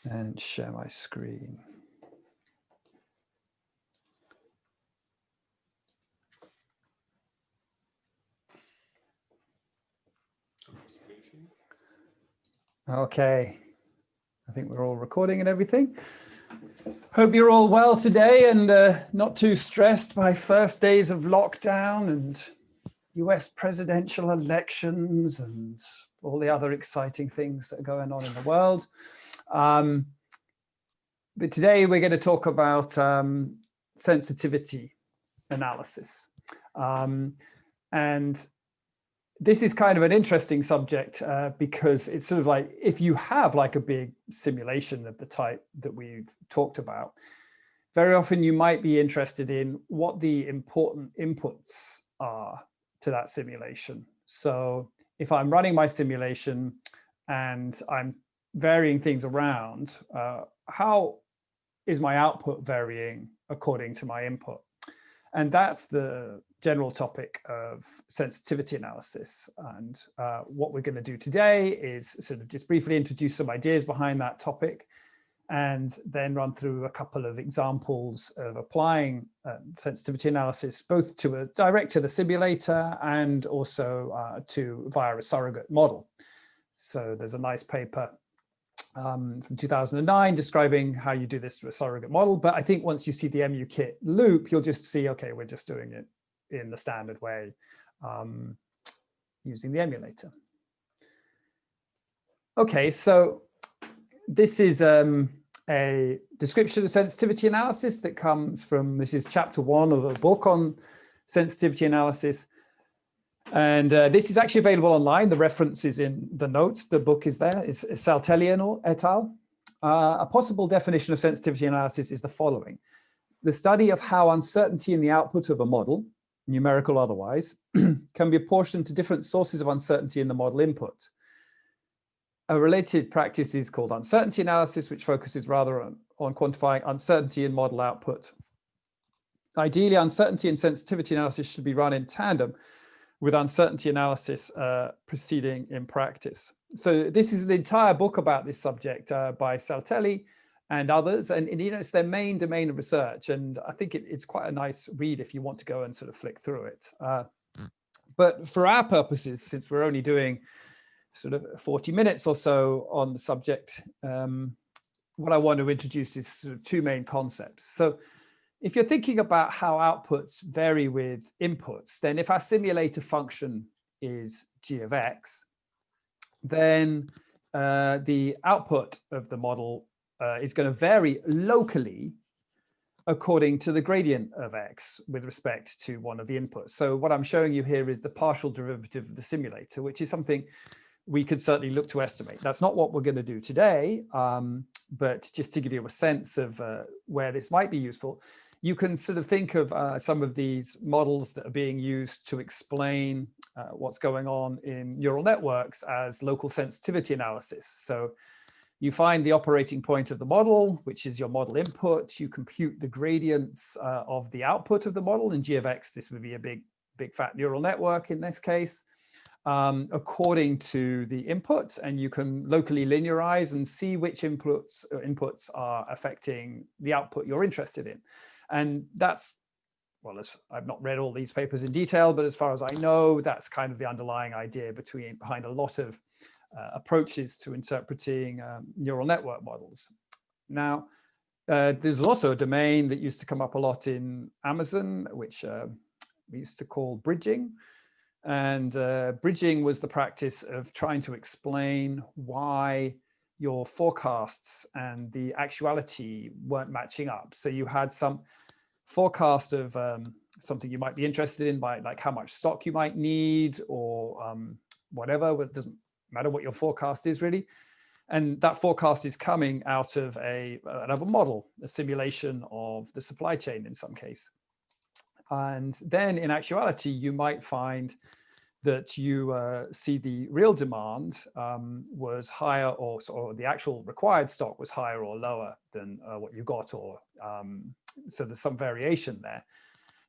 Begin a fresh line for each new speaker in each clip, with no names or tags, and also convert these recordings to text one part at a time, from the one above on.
and share my screen. Okay, I think we're all recording and everything. Hope you're all well today and not too stressed by first days of lockdown and US presidential elections and all the other exciting things that are going on in the world. But today we're going to talk about sensitivity analysis. And this is kind of an interesting subject because it's sort of like if you have like a big simulation of the type that we've talked about, very often you might be interested in what the important inputs are to that simulation. So if I'm running my simulation and I'm varying things around, how is my output varying according to my input? And that's the general topic of sensitivity analysis. And what we're going to do today is sort of just briefly introduce some ideas behind that topic and then run through a couple of examples of applying sensitivity analysis, both direct to the simulator and also via a surrogate model. So there's a nice paper from 2009 describing how you do this through a surrogate model. But I think once you see the MuKit loop, you'll just see, okay, we're just doing it in the standard way using the emulator. Okay, so this is a description of sensitivity analysis that comes from, this is chapter 1 of a book on sensitivity analysis. And this is actually available online. The reference is in the notes. The book is there. It's Saltelli et al. A possible definition of sensitivity analysis is the following: the study of how uncertainty in the output of a model, numerical or otherwise, can be apportioned to different sources of uncertainty in the model input. A related practice is called uncertainty analysis, which focuses rather on quantifying uncertainty in model output. Ideally, uncertainty and sensitivity analysis should be run in tandem, with uncertainty analysis proceeding in practice. So this is the entire book about this subject by Saltelli and others. And you know, it's their main domain of research. And I think it's quite a nice read if you want to go and sort of flick through it. But for our purposes, since we're only doing sort of 40 minutes or so on the subject, what I want to introduce is sort of two main concepts. So if you're thinking about how outputs vary with inputs, then if our simulator function is g of x, then the output of the model is going to vary locally according to the gradient of x with respect to one of the inputs. So what I'm showing you here is the partial derivative of the simulator, which is something we could certainly look to estimate. That's not what we're going to do today, but just to give you a sense of where this might be useful, you can sort of think of some of these models that are being used to explain what's going on in neural networks as local sensitivity analysis. So you find the operating point of the model, which is your model input. You compute the gradients of the output of the model. In g of x, this would be a big fat neural network in this case, according to the input. And you can locally linearize and see which inputs are affecting the output you're interested in. And that's, well, I've not read all these papers in detail, but as far as I know, that's kind of the underlying idea behind a lot of approaches to interpreting neural network models. Now, there's also a domain that used to come up a lot in Amazon, which we used to call bridging. And bridging was the practice of trying to explain why your forecasts and the actuality weren't matching up. So you had some forecast of something you might be interested in, by like how much stock you might need or whatever. It doesn't matter what your forecast is really. And that forecast is coming out of another model, a simulation of the supply chain in some case. And then in actuality, you might find that you see the real demand was higher, or the actual required stock was higher or lower than what you got, or so there's some variation there.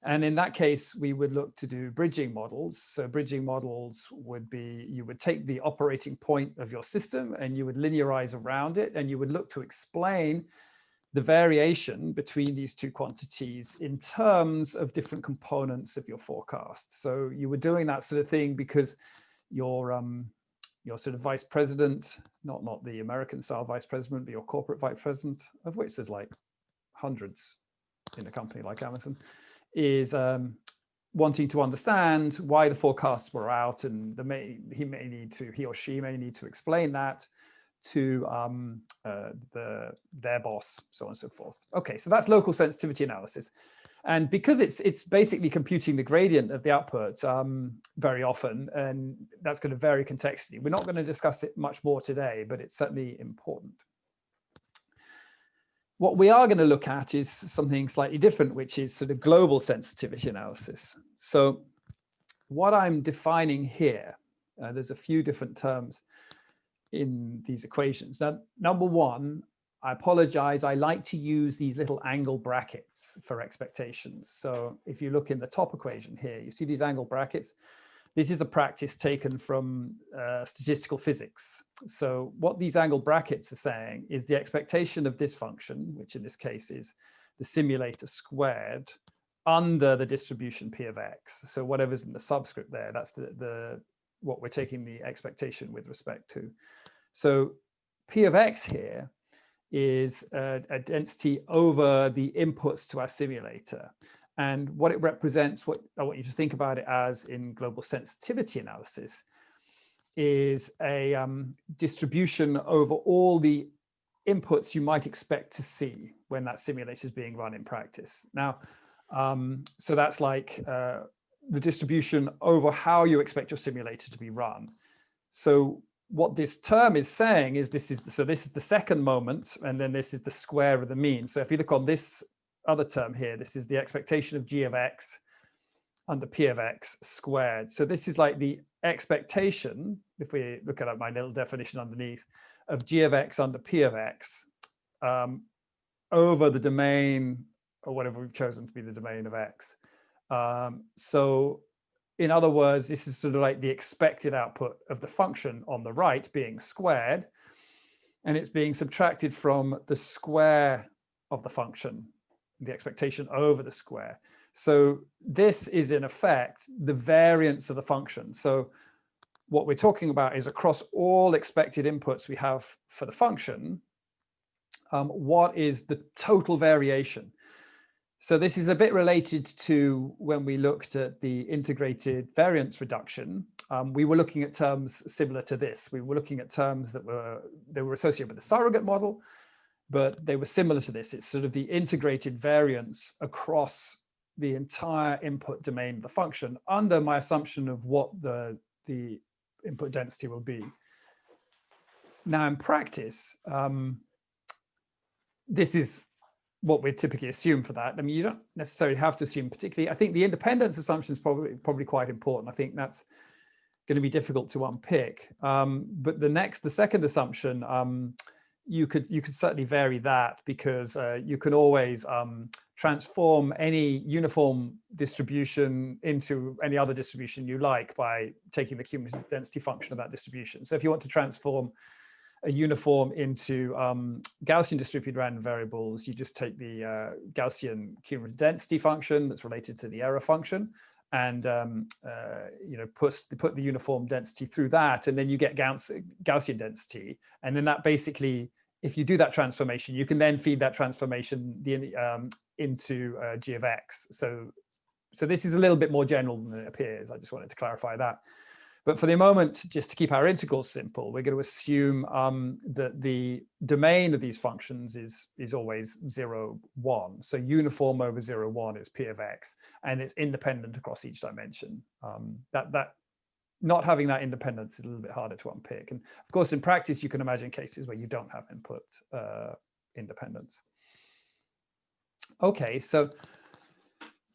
And in that case, we would look to do bridging models. So bridging models would be, you would take the operating point of your system and you would linearize around it, and you would look to explain the variation between these two quantities in terms of different components of your forecast. So you were doing that sort of thing because your sort of vice president, not the American style vice president, but your corporate vice president, of which there's like hundreds in a company like Amazon, is wanting to understand why the forecasts were out, and he or she may need to explain that to their boss, so on and so forth. Okay, so that's local sensitivity analysis. And because it's basically computing the gradient of the output very often, and that's going to vary contextually. We're not going to discuss it much more today, but it's certainly important. What we are going to look at is something slightly different, which is sort of global sensitivity analysis. So what I'm defining here, there's a few different terms in these equations. Now, number one, I apologize, I like to use these little angle brackets for expectations. So if you look in the top equation here, you see these angle brackets. This is a practice taken from statistical physics. So what these angle brackets are saying is the expectation of this function, which in this case is the simulator squared, under the distribution P of x. So whatever's in the subscript there, that's what we're taking the expectation with respect to. So P of x here is a density over the inputs to our simulator. And what it represents, what I want you to think about it as in global sensitivity analysis, is a distribution over all the inputs you might expect to see when that simulation is being run in practice. Now, so that's like the distribution over how you expect your simulator to be run. So what this term is saying is this is the second moment, and then this is the square of the mean. So if you look on this other term here, this is the expectation of g of x under p of x squared. So this is like the expectation, if we look at my little definition underneath, of g of x under p of x over the domain, or whatever we've chosen to be the domain of x. So in other words, this is sort of like the expected output of the function on the right being squared, and it's being subtracted from the square of the function, the expectation over the square. So this is in effect the variance of the function. So what we're talking about is across all expected inputs we have for the function, what is the total variation? So this is a bit related to when we looked at the integrated variance reduction. We were looking at terms similar to this. We were looking at terms that were associated with the surrogate model, but they were similar to this. It's sort of the integrated variance across the entire input domain of the function under my assumption of what the input density will be. Now in practice, this is what we typically assume for that. I mean, you don't necessarily have to assume particularly. I think the independence assumption is probably quite important. I think that's going to be difficult to unpick. But the second assumption, you could certainly vary that, because you can always transform any uniform distribution into any other distribution you like by taking the cumulative density function of that distribution. So if you want to transform a uniform into Gaussian distributed random variables, you just take the Gaussian cumulative density function that's related to the error function, and put the uniform density through that, and then you get Gaussian density. And then that basically, if you do that transformation, you can then feed that transformation into g of x. So this is a little bit more general than it appears. I just wanted to clarify that. But for the moment, just to keep our integrals simple, we're going to assume that the domain of these functions is always 0, 1. So uniform over 0, 1 is p of x, and it's independent across each dimension. That not having that independence is a little bit harder to unpick. And of course, in practice, you can imagine cases where you don't have input independence. Okay,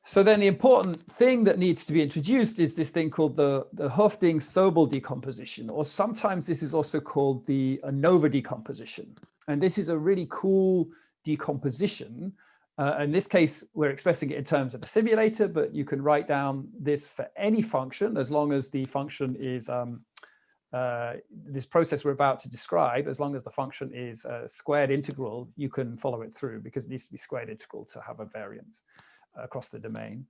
so then the important thing that needs to be introduced is this thing called the Hoeffding-Sobol decomposition, or sometimes this is also called the ANOVA decomposition. And this is a really cool decomposition In this case, we're expressing it in terms of a simulator, but you can write down this for any function as long as the function is this process we're about to describe. As long as the function is a squared integral, you can follow it through because it needs to be squared integral to have a variance across the domain.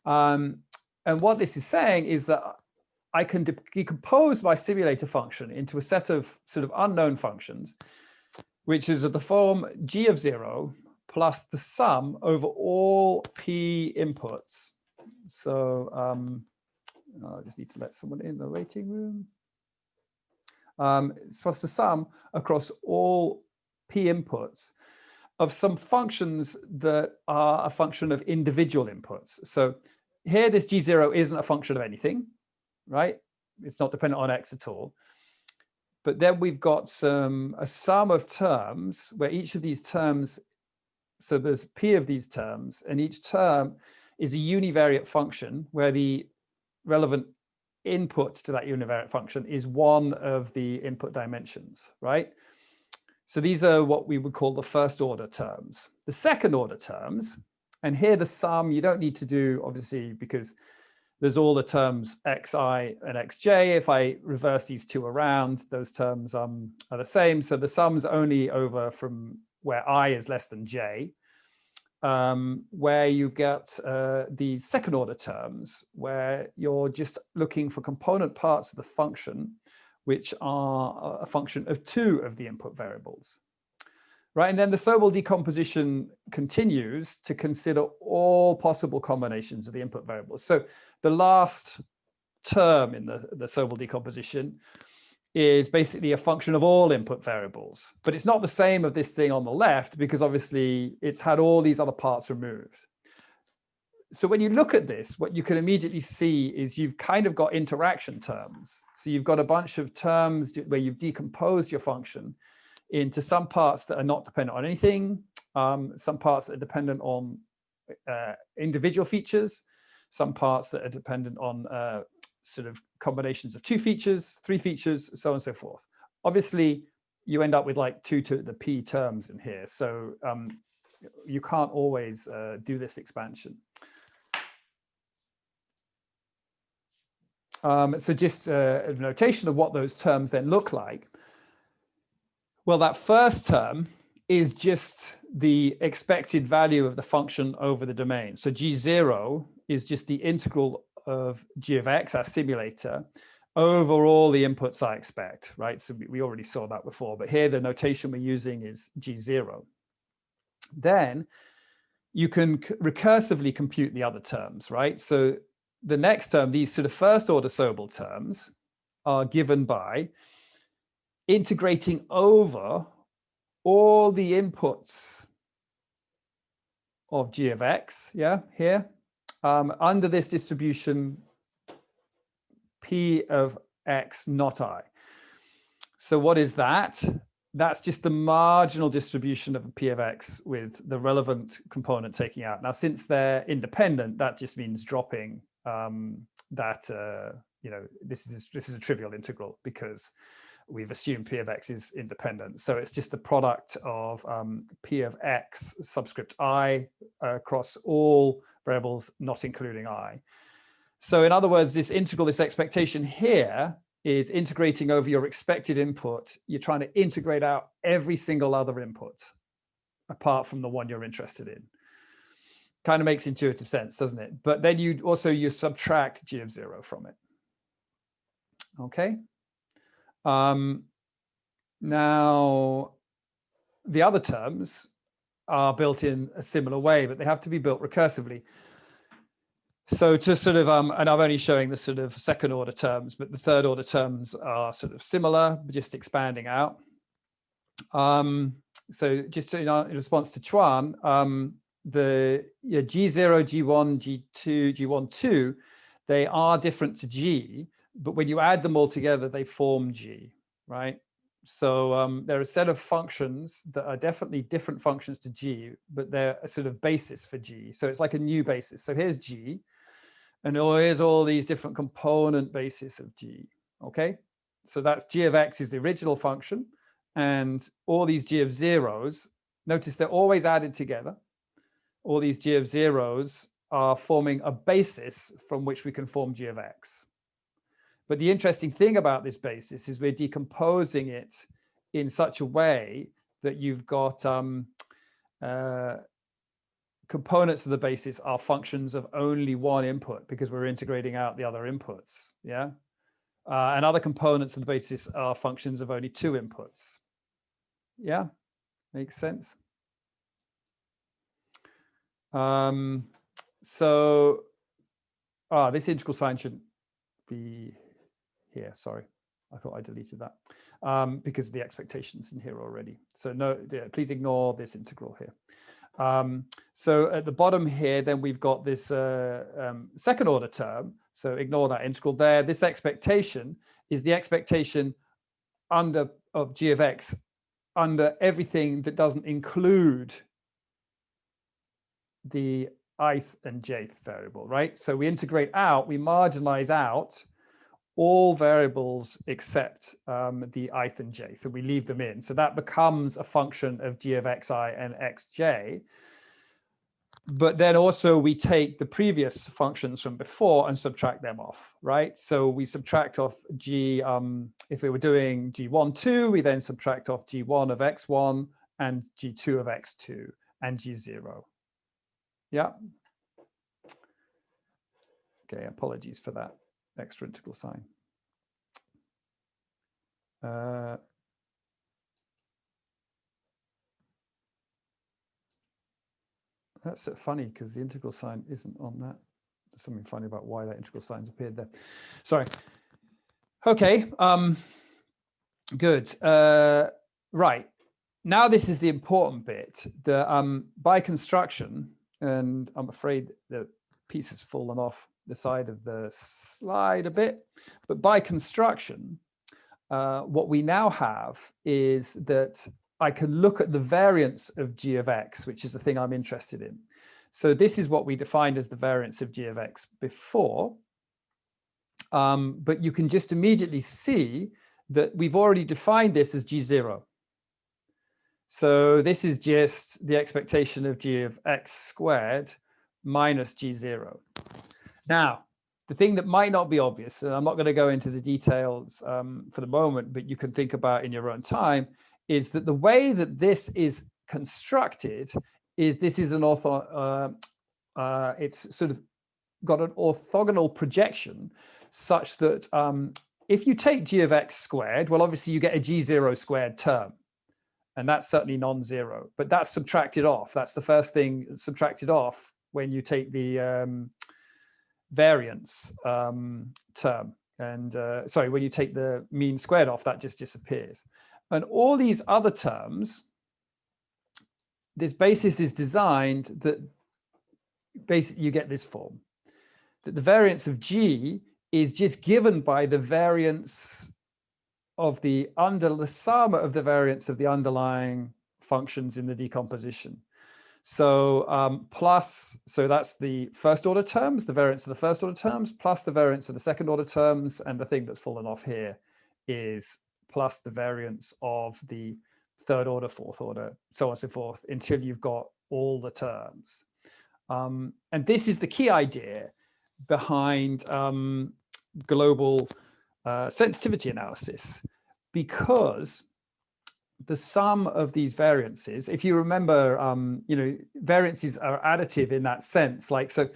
And what this is saying is that I can decompose my simulator function into a set of sort of unknown functions, which is of the form g of 0 plus the sum over all p inputs. So I just need to let someone in the waiting room. It's plus the sum across all p inputs of some functions that are a function of individual inputs. So here, this g0 isn't a function of anything, right? It's not dependent on x at all. But then we've got a sum of terms where each of these terms, so there's p of these terms, and each term is a univariate function where the relevant input to that univariate function is one of the input dimensions, right? So these are what we would call the first order terms. The second order terms, and here the sum you don't need to do, obviously, because there's all the terms xi and xj. If I reverse these two around, those terms are the same. So the sum's only over from where I is less than j, where you get the second order terms, where you're just looking for component parts of the function, which are a function of two of the input variables. Right, and then the Sobol decomposition continues to consider all possible combinations of the input variables. So the last term in the Sobol decomposition is basically a function of all input variables, but it's not the same of this thing on the left because obviously it's had all these other parts removed. So when you look at this, what you can immediately see is you've kind of got interaction terms. So you've got a bunch of terms where you've decomposed your function into some parts that are not dependent on anything, some parts that are dependent on individual features, some parts that are dependent on sort of combinations of two features, three features, so on and so forth. Obviously, you end up with like 2 to the p terms in here, so you can't always do this expansion. So just a notation of what those terms then look like. Well, that first term is just the expected value of the function over the domain. So g0 is just the integral of g of x, our simulator, over all the inputs I expect, right? So we already saw that before, but here the notation we're using is g0. Then you can recursively compute the other terms, right? So the next term, these sort of first order Sobol terms, are given by integrating over all the inputs of g of x, yeah, here, under this distribution p of x not I. So what is that? That's just the marginal distribution of p of x with the relevant component taking out. Now, since they're independent, that just means dropping that, you know, this is a trivial integral because we've assumed p of x is independent. So it's just the product of p of x subscript I across all variables, not including I. So in other words, this integral, this expectation here is integrating over your expected input. You're trying to integrate out every single other input apart from the one you're interested in. Kind of makes intuitive sense, doesn't it? But then you subtract g of 0 from it. Okay. Now, the other terms are built in a similar way, but they have to be built recursively. So to sort of, and I'm only showing the sort of second order terms, but the third order terms are sort of similar, just expanding out. So just in response to Chuan, the G0, G1, G2, G12, they are different to G, but when you add them all together, they form G, right? So there are a set of functions that are definitely different functions to G, but they're a sort of basis for G. So it's like a new basis. So here's G, and here's all these different component bases of G, okay? So that's G of X is the original function, and all these G of zeros, notice they're always added together. all these g of zeros are forming a basis from which we can form g of x. But the interesting thing about this basis is we're decomposing it in such a way that you've got components of the basis are functions of only one input because we're integrating out the other inputs, yeah? And other components of the basis are functions of only two inputs. Yeah, makes sense. So, this integral sign shouldn't be here, sorry. I thought I deleted that because the expectations in here already. So no, yeah, please ignore this integral here. So at the bottom here, then we've got this second order term. So ignore that integral there. This expectation is the expectation of g of x under everything that doesn't include the ith and jth variable, right? So we integrate out, we marginalize out all variables except the ith and jth, and we leave them in. So that becomes a function of g of xi and xj. But then also we take the previous functions from before and subtract them off, right? So we subtract off g, if we were doing g1, 2, we then subtract off g1 of x1 and g2 of x2 and g0. Yeah. Okay, apologies for that extra integral sign. That's funny because the integral sign isn't on that. There's something funny about why that integral sign's appeared there. Sorry. Okay, good. Right, now this is the important bit. By construction, and I'm afraid the piece has fallen off the side of the slide a bit, but by construction, what we now have is that I can look at the variance of g of x, which is the thing I'm interested in. So this is what we defined as the variance of g of x before. But you can just immediately see that we've already defined this as g0. So this is just the expectation of g of x squared minus g0. Now, the thing that might not be obvious, and I'm not going to go into the details for the moment, but you can think about in your own time, is that the way that this is constructed is this is an it's sort of got an orthogonal projection such that if you take g of x squared, well, obviously you get a g0 squared term, and that's certainly non-zero, but that's subtracted off. That's the first thing subtracted off when you take the variance term. And sorry, when you take the mean squared off, that just disappears. And all these other terms, this basis is designed that basically you get this form, that the variance of g is just given by the variance of the sum of the variance of the underlying functions in the decomposition. So so that's the first order terms, the variance of the first order terms, plus the variance of the second order terms, and the thing that's fallen off here is plus the variance of the third order, fourth order, so on and so forth, until you've got all the terms. And this is the key idea behind global sensitivity analysis, because the sum of these variances, if you remember, variances are additive in that sense. Like, so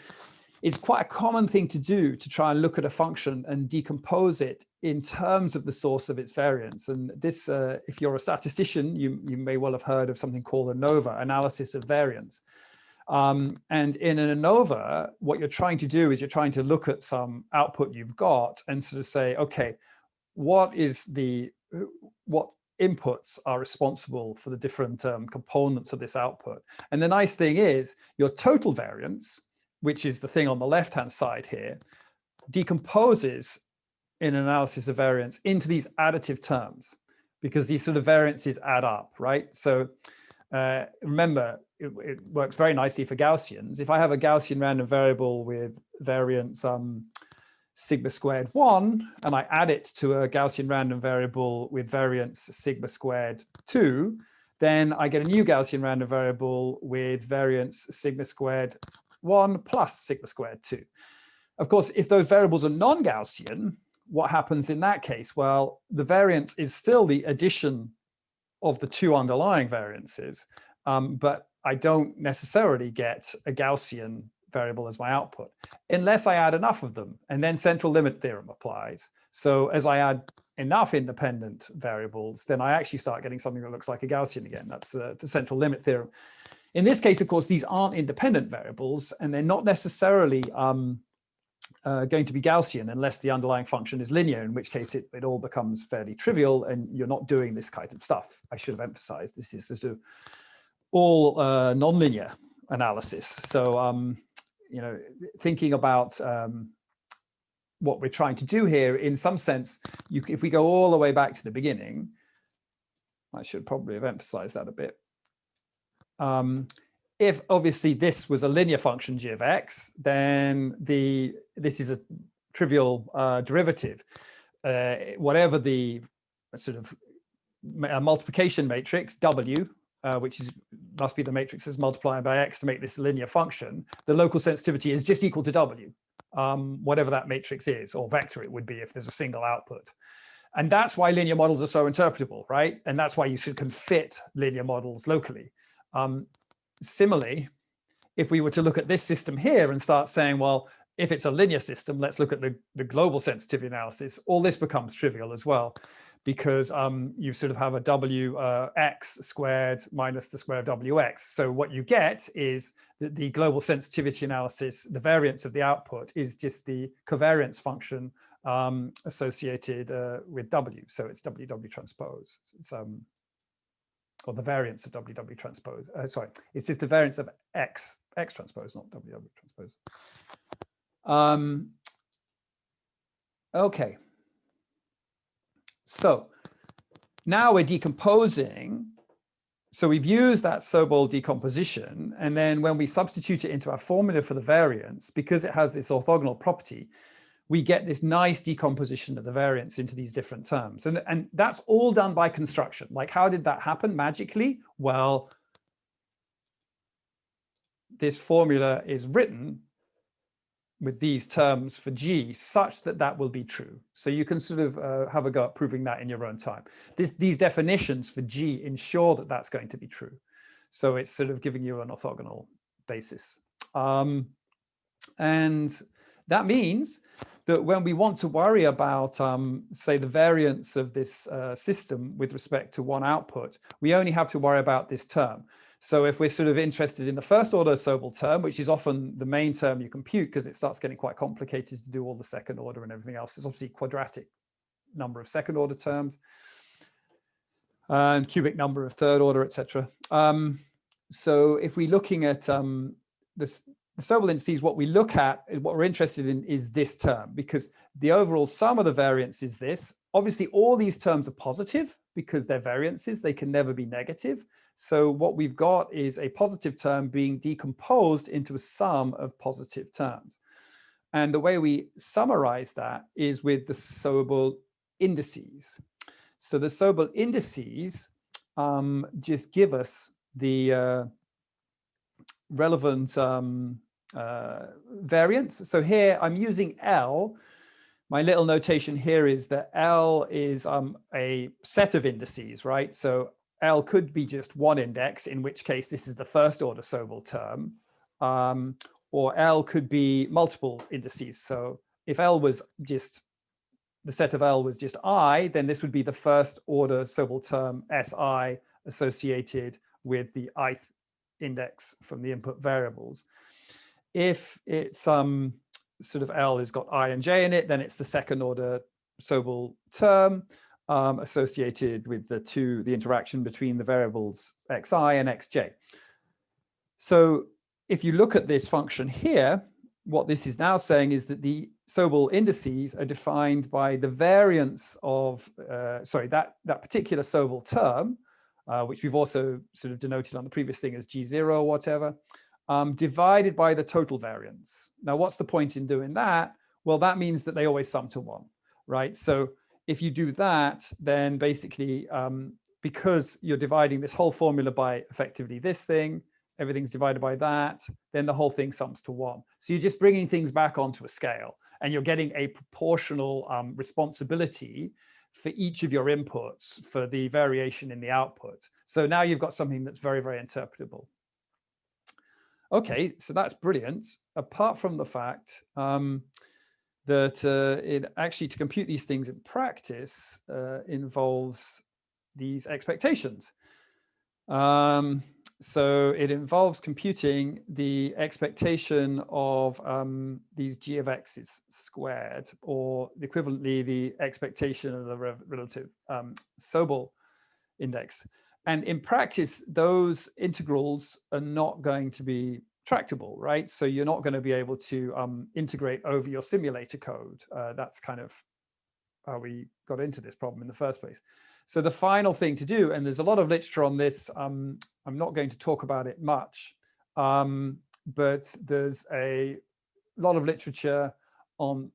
it's quite a common thing to do to try and look at a function and decompose it in terms of the source of its variance. And this, if you're a statistician, you may well have heard of something called ANOVA, analysis of variance. And in an ANOVA, what you're trying to do is you're trying to look at some output you've got and sort of say, okay, what inputs are responsible for the different components of this output? And the nice thing is your total variance, which is the thing on the left-hand side here, decomposes in analysis of variance into these additive terms, because these sort of variances add up, right? So remember, it works very nicely for Gaussians. If I have a Gaussian random variable with variance sigma squared 1, and I add it to a Gaussian random variable with variance sigma squared 2, then I get a new Gaussian random variable with variance sigma squared 1 plus sigma squared 2. Of course, if those variables are non-Gaussian, what happens in that case? Well, the variance is still the addition of the two underlying variances, but I don't necessarily get a Gaussian variable as my output unless I add enough of them, and then central limit theorem applies. So as I add enough independent variables, then I actually start getting something that looks like a Gaussian again. That's the central limit theorem. In this case, of course, these aren't independent variables, and they're not necessarily going to be Gaussian unless the underlying function is linear, in which case it all becomes fairly trivial, and you're not doing this kind of stuff. I should have emphasized this is sort of all nonlinear analysis. So, you know, thinking about what we're trying to do here, in some sense, if we go all the way back to the beginning, I should probably have emphasized that a bit. If obviously this was a linear function g of x, then this is a trivial derivative. Whatever the sort of multiplication matrix w, which must be the matrices multiplied by x to make this a linear function, the local sensitivity is just equal to w, whatever that matrix is, or vector it would be if there's a single output. And that's why linear models are so interpretable, right? And that's why you can fit linear models locally. Similarly, if we were to look at this system here and start saying, well, if it's a linear system, let's look at the global sensitivity analysis, all this becomes trivial as well, because you sort of have a wx squared minus the square of wx. So what you get is that the global sensitivity analysis, the variance of the output is just the covariance function associated with w. So it's ww transpose. It's or the variance of ww transpose. Sorry, it's just the variance of x transpose, not ww transpose. Okay. So now we're decomposing. So we've used that Sobol decomposition, and then when we substitute it into our formula for the variance, because it has this orthogonal property, we get this nice decomposition of the variance into these different terms. And that's all done by construction. Like, how did that happen magically? Well, this formula is written with these terms for G such that that will be true. So you can sort of have a go at proving that in your own time. These definitions for G ensure that that's going to be true. So it's sort of giving you an orthogonal basis. And that means that when we want to worry about, say, the variance of this system with respect to one output, we only have to worry about this term. So if we're sort of interested in the first order Sobol term, which is often the main term you compute because it starts getting quite complicated to do all the second order and everything else, it's obviously quadratic number of second order terms, and cubic number of third order, etc. So if we're looking at the Sobol indices, what we look at, what we're interested in is this term, because the overall sum of the variance is this. Obviously, all these terms are positive because they're variances. They can never be negative. So what we've got is a positive term being decomposed into a sum of positive terms. And the way we summarize that is with the Sobol indices. So the Sobol indices just give us the relevant variance. So here I'm using L. My little notation here is that L is a set of indices, right? So L could be just one index, in which case this is the first order Sobol term, or L could be multiple indices. So if L was just, the set of L was just I, then this would be the first order Sobol term Si associated with the ith index from the input variables. If it's sort of L has got I and J in it, then it's the second order Sobol term associated with the interaction between the variables xi and xj. So if you look at this function here, what this is now saying is that the Sobol indices are defined by the variance of, that particular Sobol term, which we've also sort of denoted on the previous thing as G0 or whatever, divided by the total variance. Now, what's the point in doing that? Well, that means that they always sum to 1, right? So if you do that, then basically because you're dividing this whole formula by effectively this thing, everything's divided by that, then the whole thing sums to 1. So you're just bringing things back onto a scale, and you're getting a proportional responsibility for each of your inputs for the variation in the output. So now you've got something that's very, very interpretable. Okay, so that's brilliant. Apart from the fact that it actually, to compute these things in practice, involves these expectations. So it involves computing the expectation of these g of x's squared, or equivalently the expectation of the relative Sobol index. And in practice, those integrals are not going to be tractable, right? So you're not going to be able to integrate over your simulator code. That's kind of how we got into this problem in the first place. So the final thing to do, and there's a lot of literature on this, I'm not going to talk about it much, but there's a lot of literature on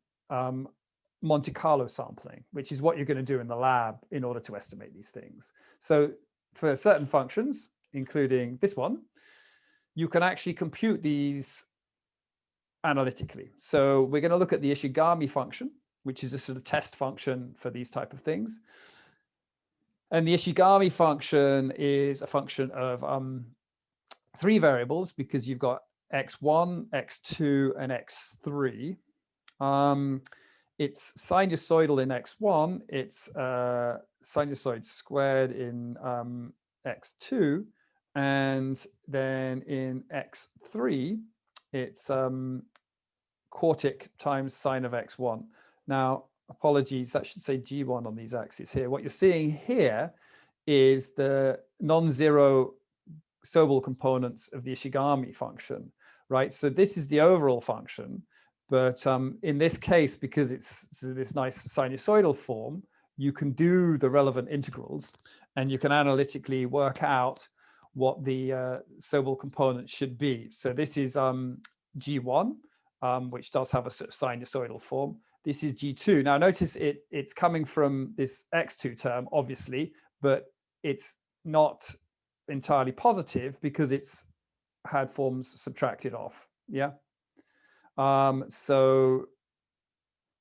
Monte Carlo sampling, which is what you're going to do in the lab in order to estimate these things. So for certain functions, including this one, you can actually compute these analytically. So we're going to look at the Ishigami function, which is a sort of test function for these type of things. And the Ishigami function is a function of 3 variables, because you've got x1, x2, and x3. It's sinusoidal in x1, it's sinusoid squared in x2, and then in x3, it's quartic times sine of x1. Now, apologies, that should say g1 on these axes here. What you're seeing here is the non-zero Sobol components of the Ishigami function, right? So this is the overall function, but in this case, because it's this nice sinusoidal form, you can do the relevant integrals, and you can analytically work out what the Sobol component should be. So this is g1, which does have a sort of sinusoidal form. This is g2. Now notice it's coming from this x2 term, obviously, but it's not entirely positive because it's had forms subtracted off. Yeah. So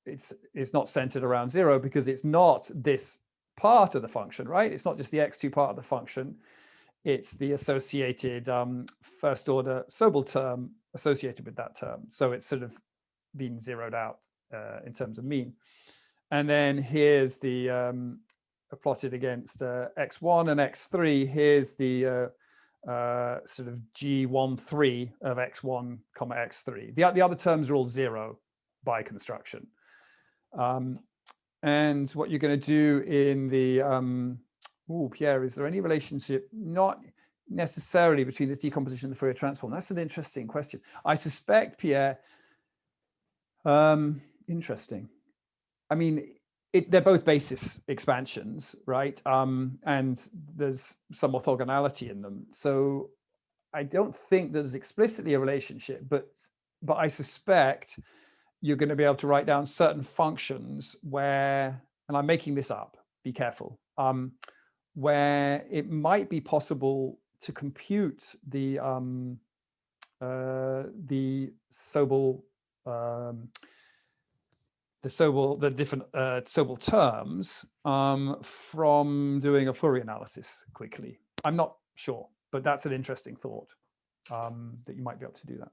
it's not centered around 0 because it's not this part of the function, right? It's not just the x2 part of the function. It's the associated first order Sobol term associated with that term. So it's sort of been zeroed out in terms of mean. And then here's the plotted against x1 and x3. Here's the sort of g13 of x1 comma x3. The other terms are all 0 by construction. And what you're going to do in the Pierre, is there any relationship? Not necessarily between this decomposition and the Fourier transform. That's an interesting question. I suspect, Pierre, interesting. I mean, they're both basis expansions, right? And there's some orthogonality in them. So I don't think there's explicitly a relationship, but I suspect you're going to be able to write down certain functions where, and I'm making this up, be careful, where it might be possible to compute the Sobol, the different Sobol terms from doing a Fourier analysis quickly. I'm not sure, but that's an interesting thought that you might be able to do that.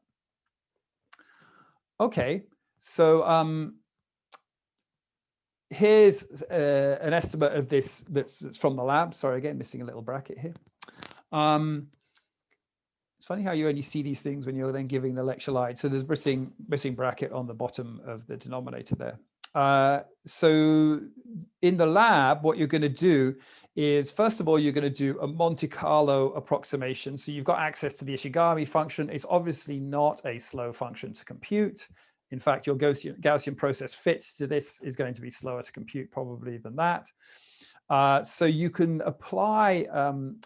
Okay, so here's an estimate of this that's from the lab. Sorry, again, missing a little bracket here. It's funny how you only see these things when you're then giving the lecture slide. So there's missing bracket on the bottom of the denominator there. So in the lab, what you're going to do is, first of all, you're going to do a Monte Carlo approximation. So you've got access to the Ishigami function. It's obviously not a slow function to compute. In fact, your Gaussian process fit to this is going to be slower to compute probably than that. So you can apply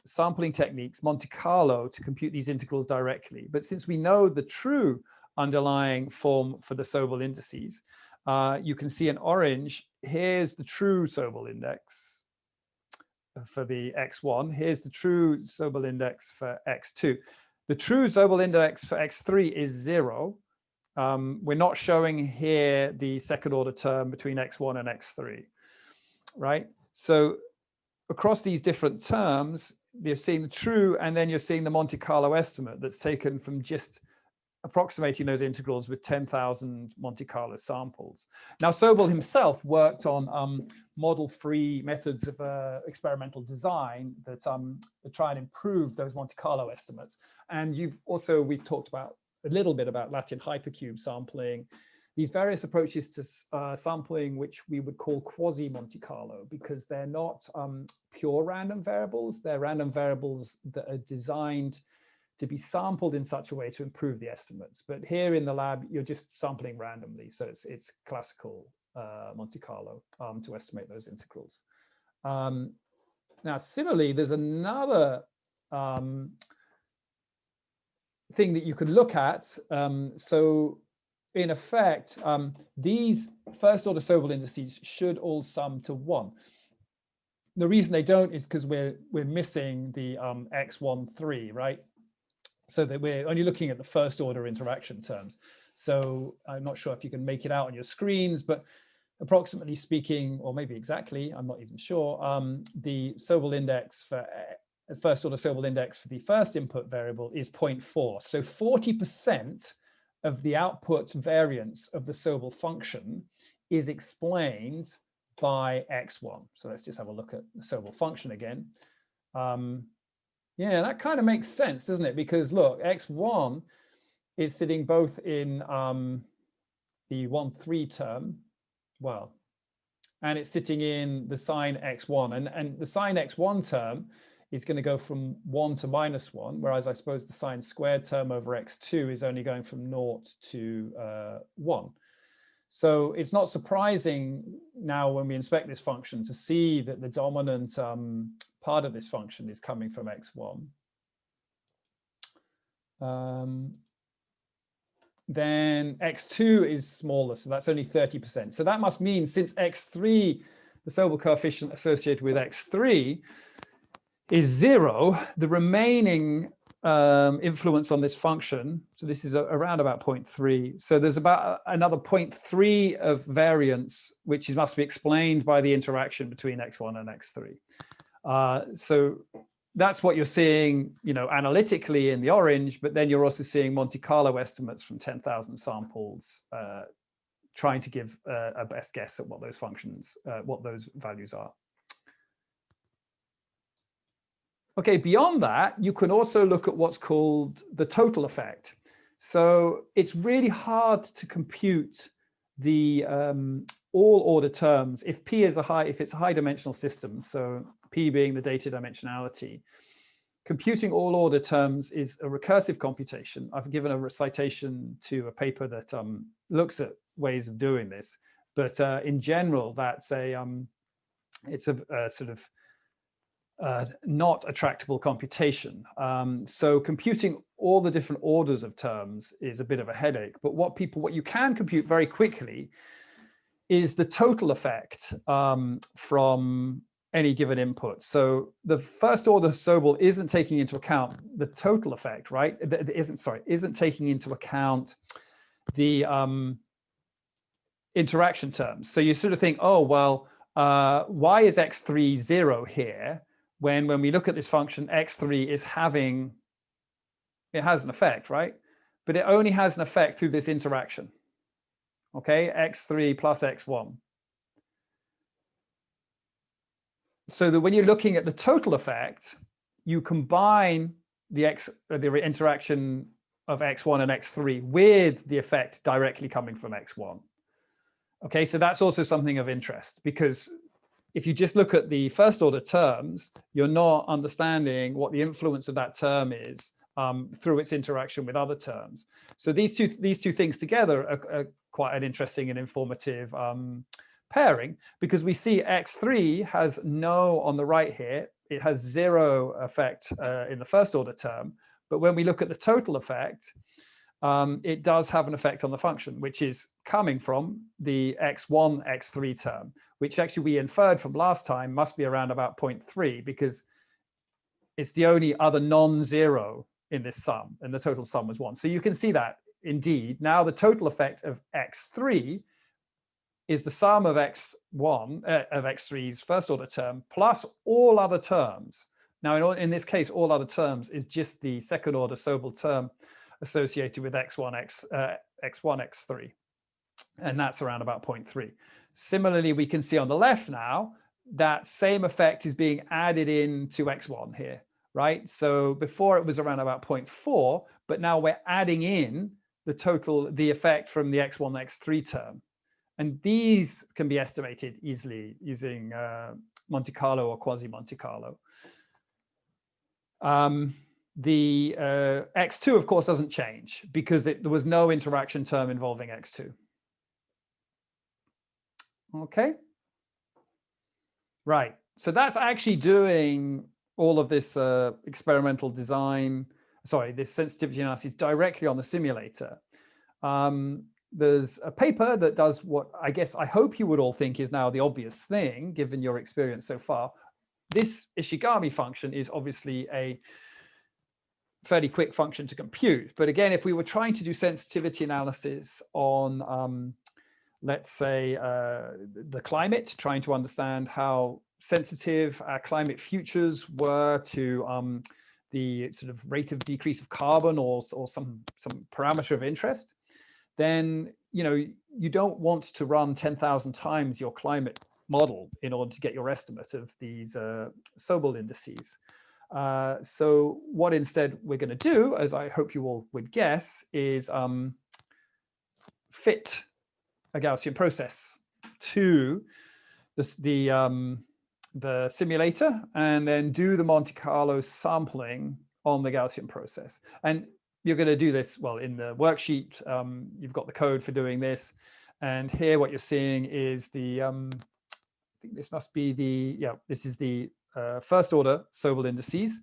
sampling techniques, Monte Carlo, to compute these integrals directly. But since we know the true underlying form for the Sobol indices, you can see in orange, here's the true Sobol index. for the x1. Here's the true Sobol index for x2. The true Sobol index for x3 is 0. We're not showing here the second order term between x1 and x3, right? So across these different terms, you're seeing the true, and then you're seeing the Monte Carlo estimate that's taken from just approximating those integrals with 10,000 Monte Carlo samples. Now, Sobol himself worked on model-free methods of experimental design that try and improve those Monte Carlo estimates. And we've talked about a little bit about Latin hypercube sampling, these various approaches to sampling, which we would call quasi-Monte Carlo, because they're not pure random variables. They're random variables that are designed to be sampled in such a way to improve the estimates. But here in the lab, you're just sampling randomly. So it's classical Monte Carlo to estimate those integrals. Now, similarly, there's another thing that you could look at. So in effect, these first order Sobol indices should all sum to 1. The reason they don't is because we're missing the x13, right? So that we're only looking at the first order interaction terms. So I'm not sure if you can make it out on your screens, but approximately speaking, or maybe exactly, I'm not even sure, the Sobol index for first order Sobol index for the first input variable is 0.4. So 40% of the output variance of the Sobol function is explained by x1. So let's just have a look at the Sobol function again. Yeah, that kind of makes sense, doesn't it? Because look, x1 is sitting both in the 1,3 term, well, and it's sitting in the sine x1. And the sine x1 term is going to go from 1 to -1, whereas I suppose the sine squared term over x2 is only going from 0 to 1. So it's not surprising now when we inspect this function to see that the dominant part of this function is coming from x1. Then x2 is smaller, so that's only 30%. So that must mean since x3, the Sobol coefficient associated with x3 is 0, the remaining influence on this function, so this is around about 0.3. So there's about another 0.3 of variance, which must be explained by the interaction between x1 and x3. So that's what you're seeing, analytically in the orange, but then you're also seeing Monte Carlo estimates from 10,000 samples, trying to give a best guess at what those functions, what those values are. Okay, beyond that, you can also look at what's called the total effect. So it's really hard to compute the all order terms if P is if it's a high dimensional system, so P being the data dimensionality. Computing all order terms is a recursive computation. I've given a citation to a paper that looks at ways of doing this, but in general, that's it's a sort of not a tractable computation. So computing all the different orders of terms is a bit of a headache. But what you can compute very quickly is the total effect from any given input. So the first order Sobol isn't taking into account the total effect, right? Isn't taking into account the interaction terms. So you sort of think, oh, well, why is x3 0 here? When we look at this function, x3 is it has an effect, right? But it only has an effect through this interaction, okay? x3 plus x1. So that when you're looking at the total effect, you combine the interaction of x1 and x3 with the effect directly coming from x1. Okay, so that's also something of interest, because if you just look at the first order terms, you're not understanding what the influence of that term is through its interaction with other terms. So these two things together are quite an interesting and informative pairing, because we see x3 has no, on the right here, it has 0 effect in the first order term. But when we look at the total effect, it does have an effect on the function, which is coming from the x1, x3 term, which actually we inferred from last time must be around about 0.3 because it's the only other non-zero in this sum, and the total sum was 1. So you can see that indeed now the total effect of x3 is the sum of x1 of x3's first order term plus all other terms. Now in this case, all other terms is just the second order Sobol term associated with x1, x3, and that's around about 0.3. Similarly, we can see on the left now that same effect is being added into x1 here, right? So before it was around about 0.4, but now we're adding in the effect from the x1, x3 term. And these can be estimated easily using Monte Carlo or quasi-Monte Carlo. The x2, of course, doesn't change because there was no interaction term involving x2. Okay. Right. So that's actually doing all of this experimental design, this sensitivity analysis directly on the simulator. There's a paper that does what I hope you would all think is now the obvious thing, given your experience so far. This Ishigami function is obviously a fairly quick function to compute. But again, if we were trying to do sensitivity analysis on, let's say, the climate, trying to understand how sensitive our climate futures were to the sort of rate of decrease of carbon or some parameter of interest, then you don't want to run 10,000 times your climate model in order to get your estimate of these Sobol indices. So what instead we're going to do, as I hope you all would guess, is fit a Gaussian process to the simulator and then do the Monte Carlo sampling on the Gaussian process. And you're going to do this, well, in the worksheet, you've got the code for doing this. And here what you're seeing is the, I think this must be the, this is the first order Sobol indices,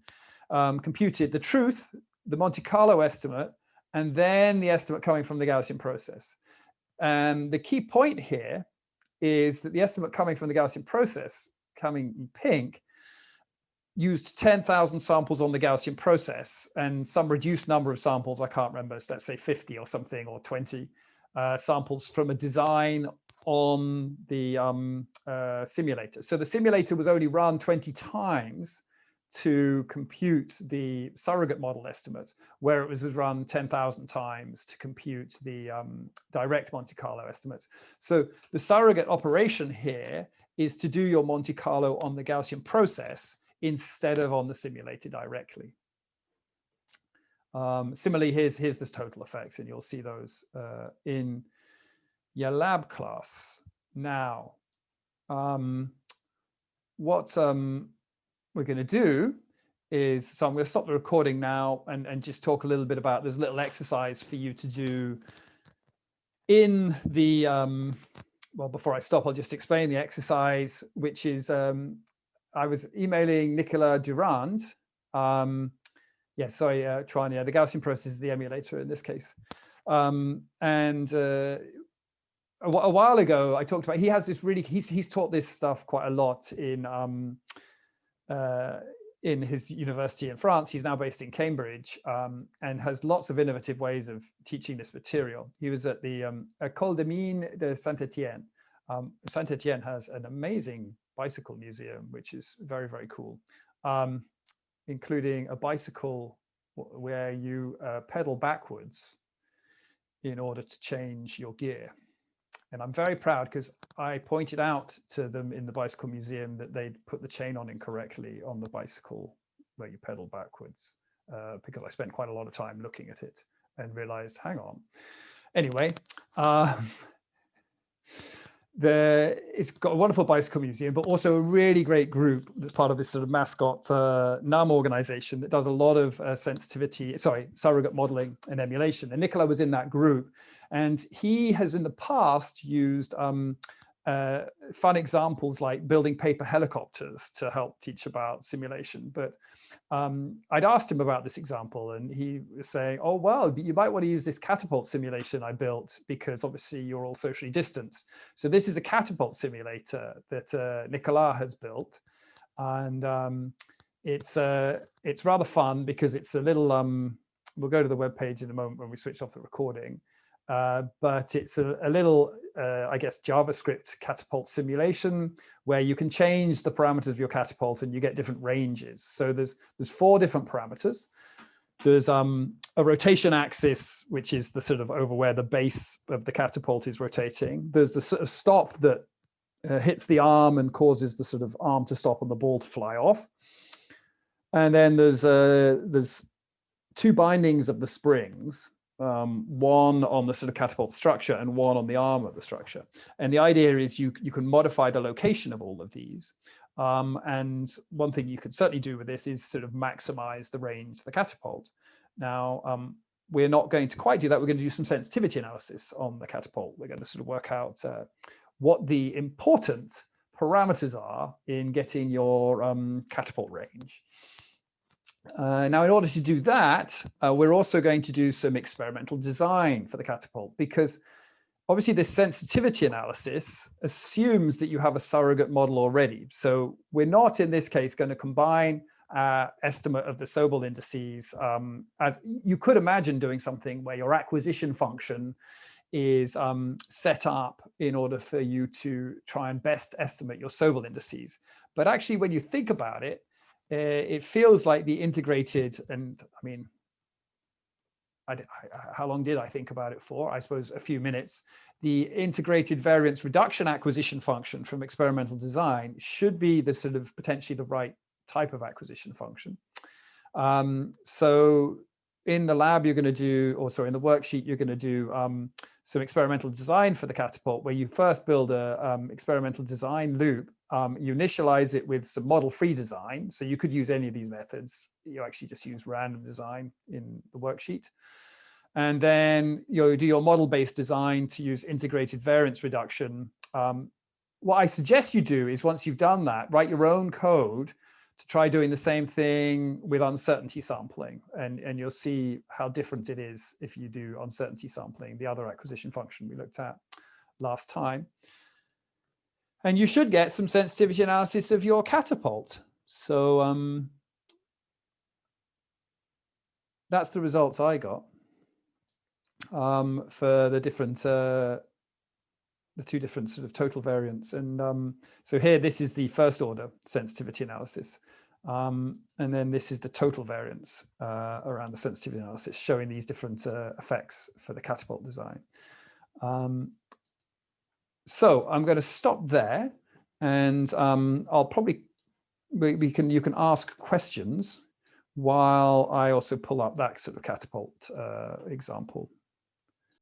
computed the truth, the Monte Carlo estimate, and then the estimate coming from the Gaussian process. And the key point here is that the estimate coming from the Gaussian process, coming in pink, used 10,000 samples on the Gaussian process and some reduced number of samples, I can't remember, so let's say 50 or something, or 20 samples from a design on the simulator. So the simulator was only run 20 times to compute the surrogate model estimate, where it was run 10,000 times to compute the direct Monte Carlo estimates. So the surrogate operation here is to do your Monte Carlo on the Gaussian process instead of on the simulator directly. Similarly, here's this total effects, and you'll see those in your lab class. Now, what we're going to do is, so I'm going to stop the recording now and just talk a little bit about, there's a little exercise for you to do in the, well, before I stop, I'll just explain the exercise, which is, I was emailing Nicola Durand. Trania, the Gaussian process is the emulator in this case. A while ago, I talked about, he has this really, he's taught this stuff quite a lot in his university in France. He's now based in Cambridge and has lots of innovative ways of teaching this material. He was at the École des Mines de Saint-Étienne. Saint-Étienne has an amazing bicycle museum, which is very, very cool, including a bicycle where you pedal backwards in order to change your gear. And I'm very proud because I pointed out to them in the bicycle museum that they'd put the chain on incorrectly on the bicycle where you pedal backwards, because I spent quite a lot of time looking at it and realized, hang on. Anyway, it's got a wonderful bicycle museum, but also a really great group that's part of this sort of mascot NUM organization that does a lot of surrogate modeling and emulation. And Nicola was in that group. And he has in the past used fun examples like building paper helicopters to help teach about simulation. But I'd asked him about this example, and he was saying, oh, well, you might want to use this catapult simulation I built because obviously you're all socially distanced. So this is a catapult simulator that Nicolas has built. And it's rather fun because it's a little, we'll go to the webpage in a moment when we switch off the recording. But it's a little, I guess, JavaScript catapult simulation where you can change the parameters of your catapult and you get different ranges. So there's 4 different parameters. There's a rotation axis, which is the sort of over where the base of the catapult is rotating. There's the sort of stop that hits the arm and causes the sort of arm to stop and the ball to fly off. And then there's 2 bindings of the springs. One on the sort of catapult structure and one on the arm of the structure. And the idea is you can modify the location of all of these. And one thing you could certainly do with this is sort of maximize the range of the catapult. Now, we're not going to quite do that. We're going to do some sensitivity analysis on the catapult. We're going to sort of work out what the important parameters are in getting your catapult range. Now, in order to do that, we're also going to do some experimental design for the catapult, because obviously this sensitivity analysis assumes that you have a surrogate model already. So we're not, in this case, going to combine estimate of the Sobol indices. As you could imagine doing something where your acquisition function is set up in order for you to try and best estimate your Sobol indices. But actually, when you think about it, it feels like the integrated, and I mean, how long did I think about it for? I suppose a few minutes. The integrated variance reduction acquisition function from experimental design should be the sort of potentially the right type of acquisition function. So in the lab, you're going to do, or sorry, in the worksheet, you're going to do some experimental design for the catapult, where you first build a experimental design loop. You initialize it with some model-free design. So you could use any of these methods. You actually just use random design in the worksheet. And then you do your model-based design to use integrated variance reduction. What I suggest you do is, once you've done that, write your own code to try doing the same thing with uncertainty sampling. And you'll see how different it is if you do uncertainty sampling, the other acquisition function we looked at last time. And you should get some sensitivity analysis of your catapult. So that's the results I got for the different, the 2 different sort of total variants. And so here, this is the first order sensitivity analysis. And then this is the total variance around the sensitivity analysis, showing these different effects for the catapult design. So I'm going to stop there, and I'll probably, you can ask questions while I also pull up that sort of catapult example.